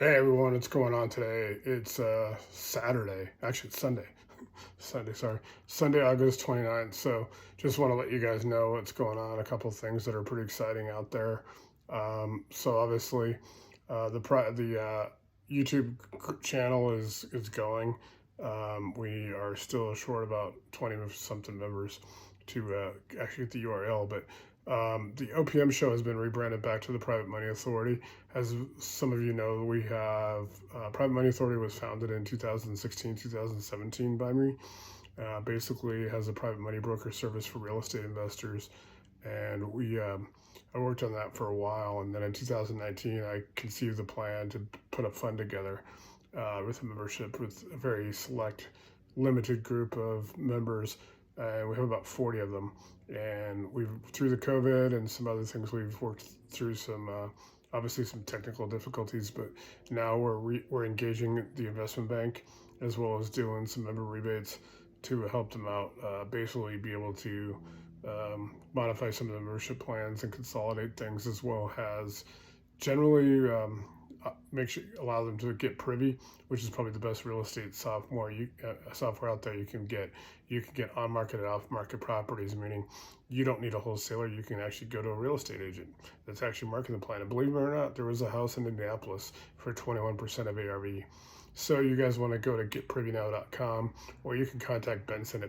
Hey everyone, what's going on today? It's Saturday. Actually, it's Sunday. Sorry. Sunday, August 29th. So just want to let you guys know what's going on. A couple of things that are pretty exciting out there. So obviously, the YouTube channel is going. We are still short about 20 something members to actually get the URL, but the OPM show has been rebranded back to the Private Money Authority. As some of you know, we have Private Money Authority was founded in 2016, 2017 by me. Basically, has a private money broker service for real estate investors, and I worked on that for a while. And then in 2019, I conceived the plan to put a fund together with a membership with a very select, limited group of members. And we have about 40 of them. And we've, through the COVID and some other things, we've worked through some, obviously some technical difficulties, but now we're engaging the investment bank as well as doing some member rebates to help them out, basically be able to modify some of the membership plans and consolidate things, as well as generally make sure allow them to get privy, which is probably the best real estate software out there you can get. You can get on market and off market properties, meaning you don't need a wholesaler. You can actually go to a real estate agent that's actually marketing the plan. And believe it or not, there was a house in Indianapolis for 21% of ARV. So you guys want to go to getprivynow.com, or you can contact Benson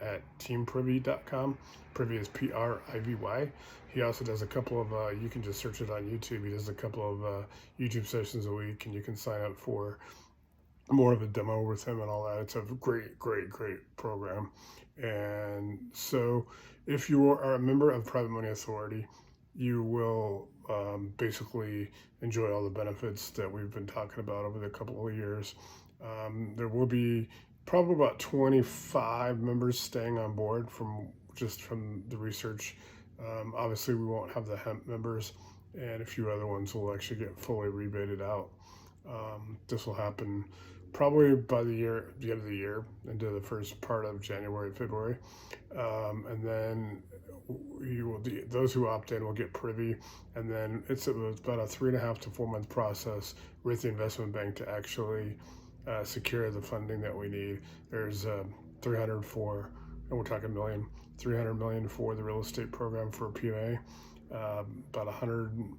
at teamprivy.com. Privy is Privy. He also does a couple of, you can just search it on YouTube. He does a couple of YouTube sessions a week, and you can sign up for more of a demo with him and all that. It's a great program. And so if you are a member of Private Money Authority, you will basically enjoy all the benefits that we've been talking about over the couple of years. There will be probably about 25 members staying on board from the research. Obviously, we won't have the hemp members, and a few other ones will actually get fully rebated out. This will happen probably by the end of the year, into the first part of January, February, and then those who opt in will get privy, and then it's about a 3.5 to 4 month process with the investment bank to actually secure the funding that we need. There's 300 for, and we're talking million, 300 million for the real estate program for PMA, about $100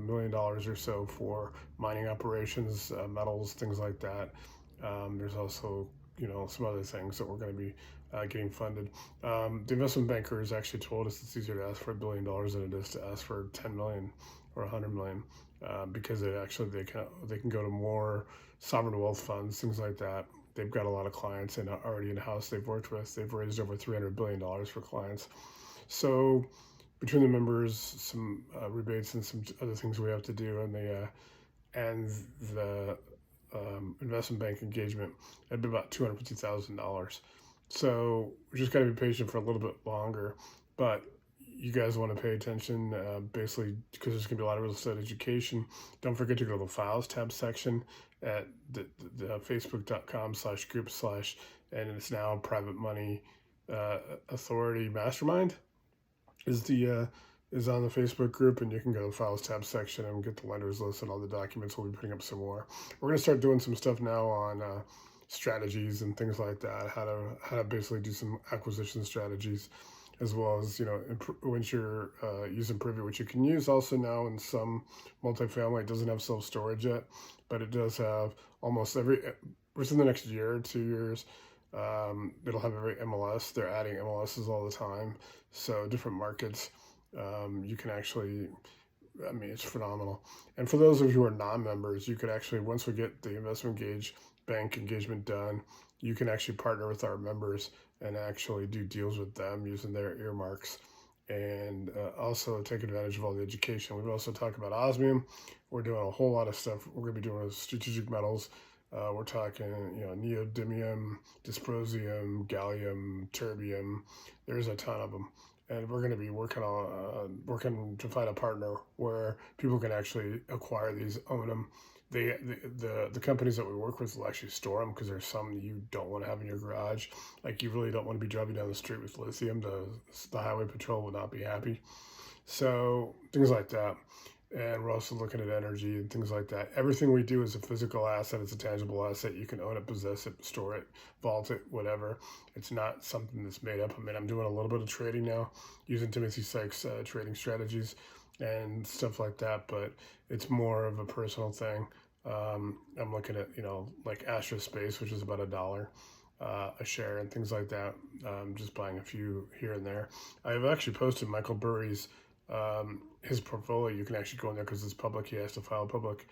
million or so for mining operations, metals, things like that. There's also, some other things that we're going to be getting funded. The investment banker has actually told us it's easier to ask for $1 billion than it is to ask for 10 million or 100 million, because they can go to more sovereign wealth funds, things like that. They've got a lot of clients and already in house they've worked with. They've raised over $300 billion for clients. So between the members, some rebates and some other things we have to do, and the investment bank engagement, it'd be about $250,000. So we just got to be patient for a little bit longer, but you guys want to pay attention, basically, because there's going to be a lot of real estate education. Don't forget to go to the files tab section at the facebook.com/group/ and it's now Private Money Authority Mastermind is on the Facebook group, and you can go to the files tab section and get the lenders list and all the documents. We'll be putting up some more. We're going to start doing some stuff now on strategies and things like that, how to basically do some acquisition strategies, as well as, once you're using Privy, which you can use also now in some multifamily. It doesn't have self-storage yet, but it does have almost within the next year or 2 years, it'll have every MLS. They're adding MLSs all the time, so different markets. You can actually, it's phenomenal. And for those of you who are non-members, you could actually, once we get the investment bank engagement done, you can actually partner with our members and actually do deals with them using their earmarks, and also take advantage of all the education. We've also talked about osmium. We're doing a whole lot of stuff. We're going to be doing strategic metals. We're talking, neodymium, dysprosium, gallium, terbium. There's a ton of them. And we're going to be working to find a partner where people can actually acquire these, own them. The companies that we work with will actually store them, because there's some you don't want to have in your garage. Like, you really don't want to be driving down the street with lithium. The highway patrol would not be happy. So things like that. and we're also looking at energy and things like that. Everything we do is a physical asset. It's a tangible asset. You can own it, possess it, store it, vault it, whatever. It's not something that's made up. I mean, I'm doing a little bit of trading now using Timothy Sykes trading strategies and stuff like that, but it's more of a personal thing. I'm looking at, like Astra Space, which is about $1 a share and things like that. Just buying a few here and there. I've actually posted Michael Burry's his portfolio. You can actually go in there because it's public. He has to file public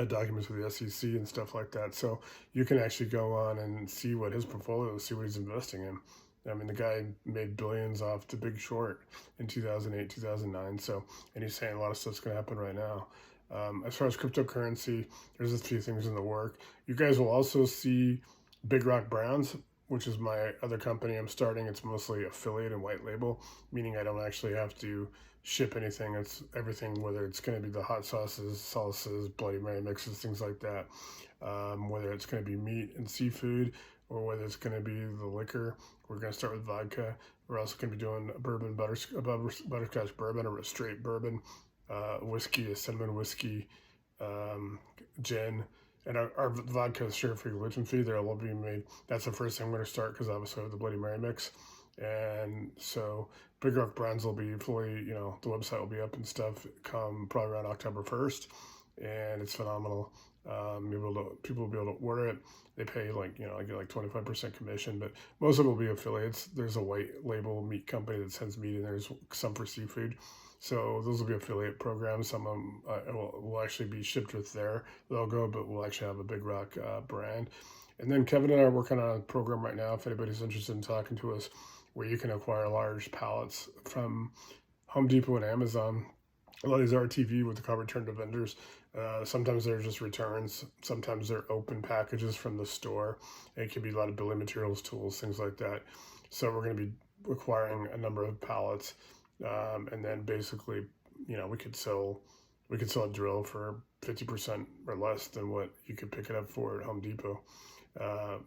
documents with the SEC and stuff like that. So you can actually go on and see what his portfolio is, see what he's investing in. I mean, the guy made billions off The Big Short in 2008, 2009. So, and he's saying a lot of stuff's going to happen right now. As far as cryptocurrency, there's a few things in the work. You guys will also see Big Rock Brands, which is my other company I'm starting. It's mostly affiliate and white label, meaning I don't actually have to ship anything. It's everything, whether it's going to be the hot sauces, salsas, Bloody Mary mixes, things like that. Whether it's going to be meat and seafood, or whether it's going to be the liquor. We're going to start with vodka. We're also going to be doing a bourbon, butterscotch bourbon, or a straight bourbon, whiskey, a cinnamon whiskey, gin. And our vodka is sugar-free, gluten-free. They're all being made. That's the first thing I'm going to start because obviously I have the Bloody Mary mix. And so Big Rock Brands will be fully, the website will be up and stuff come probably around October 1st. And it's phenomenal. People will be able to order it. They pay I get like 25% commission, but most of it will be affiliates. There's a white label meat company that sends meat, and there's some for seafood. So those will be affiliate programs. Some of them will actually be shipped with their logo, but we'll actually have a Big Rock brand. And then Kevin and I are working on a program right now, if anybody's interested in talking to us, where you can acquire large pallets from Home Depot and Amazon. A lot of these RTV with the car return to vendors. Sometimes they're just returns. Sometimes they're open packages from the store. It could be a lot of building materials, tools, things like that. So we're going to be acquiring a number of pallets. And then basically, we could sell a drill for 50% or less than what you could pick it up for at Home Depot.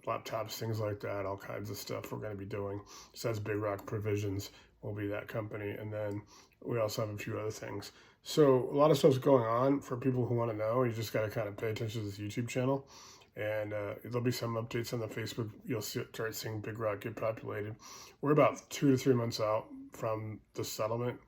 Laptops, things like that, all kinds of stuff we're going to be doing. So that's Big Rock Provisions will be that company. And then we also have a few other things. So a lot of stuff's going on for people who want to know. You just got to kind of pay attention to this YouTube channel. And there'll be some updates on the Facebook. You'll start seeing Big Rock get populated. We're about 2 to 3 months out from the settlement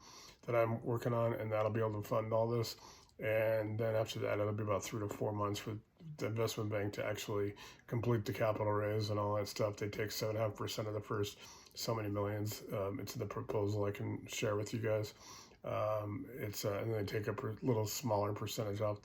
that I'm working on, and that'll be able to fund all this. And then after that, it'll be about 3 to 4 months for the investment bank to actually complete the capital raise and all that stuff. They take 7.5% of the first so many millions. It's in the proposal I can share with you guys. And they take a little smaller percentage off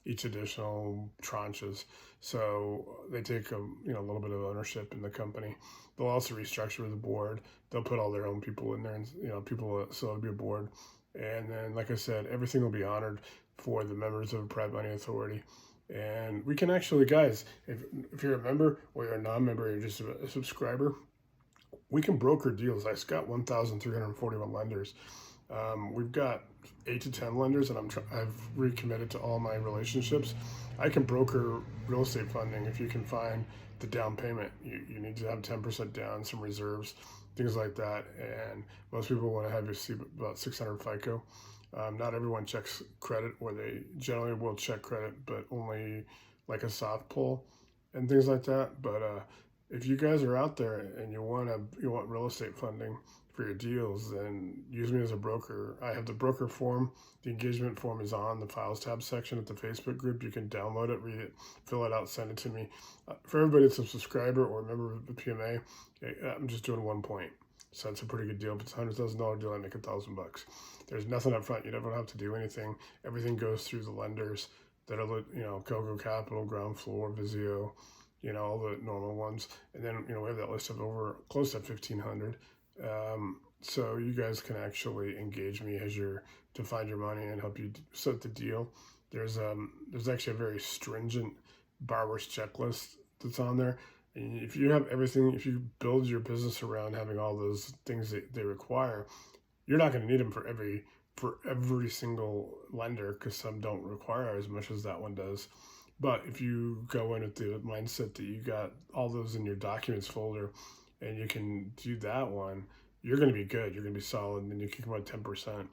each additional tranches. So they take a little bit of ownership in the company. They'll also restructure the board. They'll put all their own people in there, and so it'll be a board. And then, like I said, everything will be honored for the members of a private money authority. And we can actually, guys, if you're a member or you're a non-member, you're just a subscriber, we can broker deals. I've got 1,341 lenders. We've got 8 to 10 lenders, and I've recommitted to all my relationships. I can broker real estate funding if you can find the down payment. You need to have 10% down, some reserves, things like that. And most people want to have you see about 600 FICO. Not everyone checks credit, or they generally will check credit, but only like a soft pull and things like that. But if you guys are out there and you want real estate funding for your deals, then use me as a broker. I have the broker form. The engagement form is on the files tab section at the Facebook group. You can download it, read it, fill it out, send it to me. For everybody that's a subscriber or a member of the PMA, I'm just doing 1 point. So that's a pretty good deal. If it's a $100,000 deal, I make $1,000. There's nothing up front. You never have to do anything. Everything goes through the lenders that are, Coco Capital, Ground Floor, Vizio, all the normal ones. And then, we have that list of over close to 1,500. So you guys can actually engage me to find your money and help you set the deal. There's actually a very stringent borrower's checklist that's on there. And if you have everything, if you build your business around having all those things that they require, you're not going to need them for every single lender, because some don't require as much as that one does. But if you go in with the mindset that you got all those in your documents folder and you can do that one, you're going to be good. You're going to be solid, and then you kick them at 10%.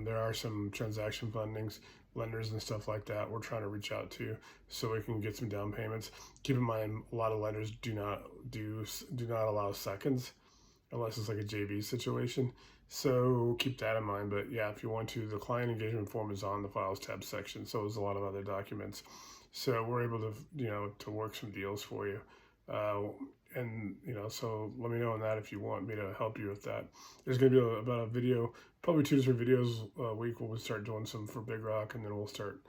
There are some transaction fundings, lenders and stuff like that we're trying to reach out to so we can get some down payments. Keep in mind, a lot of lenders do not allow seconds unless it's like a JV situation. So keep that in mind. But yeah, if you want to, the client engagement form is on the files tab section. So there's a lot of other documents. So we're able to, to work some deals for you. And so let me know on that if you want me to help you with that. There's going to be about a video, probably 2 to 3 videos a week. We'll start doing some for Big Rock, and then we'll start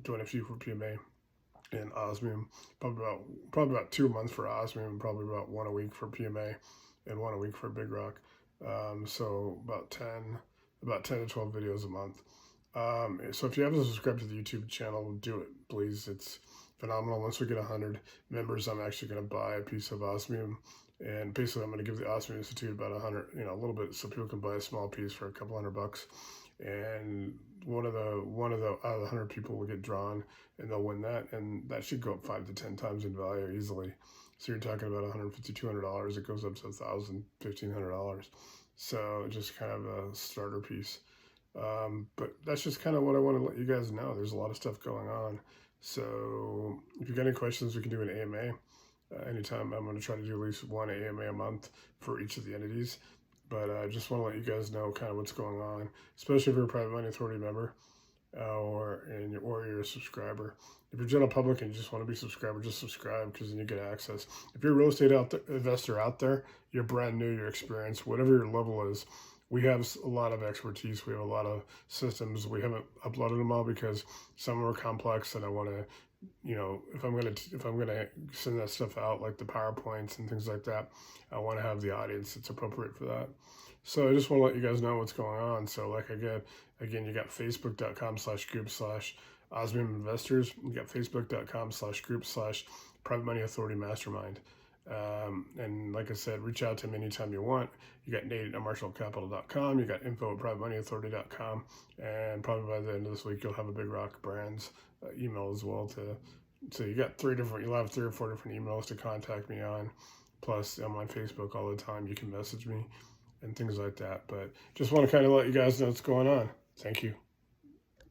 doing a few for PMA and Osmium. Probably about 2 months for Osmium, and probably about 1 a week for PMA and 1 a week for Big Rock. So about 10 to 12 videos a month. So if you haven't subscribed to the YouTube channel, do it, please. It's phenomenal. Once we get 100 members, I'm actually going to buy a piece of osmium, and basically I'm going to give the Osmium Institute about 100, a little bit, so people can buy a small piece for a couple $100. And one of the out of the 100 people will get drawn, and they'll win that, and that should go up 5 to 10 times in value easily. So you're talking about $150, $200. It goes up to $1,000, $1,500. So just kind of a starter piece. But that's just kind of what I want to let you guys know. There's a lot of stuff going on. So if you've got any questions, we can do an AMA. Anytime. I'm going to try to do at least 1 AMA a month for each of the entities. But I just want to let you guys know kind of what's going on, especially if you're a Private Money Authority member or you're a subscriber. If you're general public and you just want to be a subscriber, just subscribe, because then you get access. If you're a real estate investor out there, you're brand new, you're experienced, whatever your level is, we have a lot of expertise. We have a lot of systems. We haven't uploaded them all because some are complex, and I want to, if I'm gonna send that stuff out, like the PowerPoints and things like that, I want to have the audience that's appropriate for that. So I just want to let you guys know what's going on. So like again, you got facebook.com/group/Osmium Investors. You got facebook.com/group/Private Money Authority Mastermind. And like I said, reach out to him anytime you want. You got Nate@MarshallCapital.com. You got info@PrivateMoneyAuthority.com. And probably by the end of this week, you'll have a Big Rock Brands email as well. So you got you'll have 3 or 4 different emails to contact me on. Plus, I'm on Facebook all the time. You can message me and things like that. But just want to kind of let you guys know what's going on. Thank you.